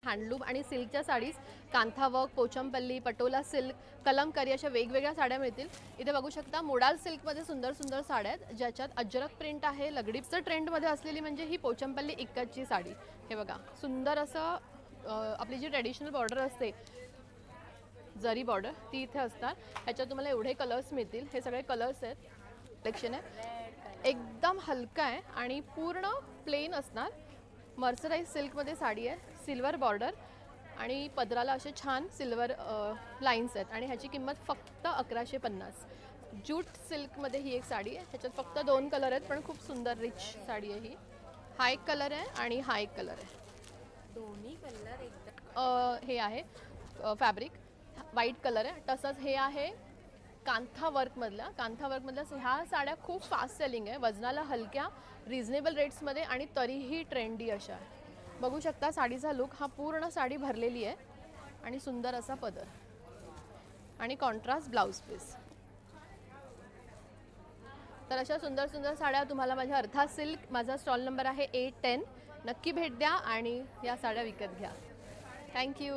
Handloom आणि सिल्कच्या sarees, kantha work, Pochampally, Patola silk, Kalamkari अशा वेगवेगळ्या साड्या मिळतील. इथे बघू शकता मोडाल सिल्कमध्ये सुंदर सुंदर साड्या आहेत ज्याच्यात अजरक प्रिंट आहे. लगडीचं ट्रेंडमध्ये असलेली म्हणजे ही पोचमपल्ली इक्कतची साडी. हे बघा सुंदर असं आपली जी ट्रेडिशनल बॉर्डर असते जरी बॉर्डर ती इथे असतात. ह्याच्यात तुम्हाला एवढे कलर्स मिळतील. हे सगळे कलर्स आहेत, कलेक्शन आहे. एकदम हलका आहे आणि पूर्ण प्लेन असणार. मर्सराईज सिल्कमध्ये साडी आहे, सिल्वर बॉर्डर आणि पदराला असे छान सिल्वर लाईन्स आहेत आणि ह्याची किंमत फक्त 1150. जूट सिल्कमध्ये ही एक साडी आहे. ह्याच्यात फक्त 2 कलर आहेत पण खूप सुंदर रिच साडी आहे ही. हा एक कलर आहे आणि हा एक कलर आहे. दोन्ही कलर एकदम हे आहे फॅब्रिक व्हाईट कलर आहे. तसंच हे आहे कांथा वर्कमधल्या. ह्या साड्या खूप फास्ट सेलिंग आहे, वजनाला हलक्या, रिझनेबल रेट्समध्ये आणि तरीही ट्रेंडी अशा. बघू शकता साडीचा लुक हा पूर्ण साडी भरलेली आहे आणि सुंदर असा पदर आणि कॉन्ट्रास्ट ब्लाऊज पीस. तर अशा सुंदर सुंदर साड्या तुम्हाला माझ्या अर्था सिल्क, माझा स्टॉल नंबर आहे A10. नक्की भेट द्या आणि या साड्या विकत घ्या. थँक्यू.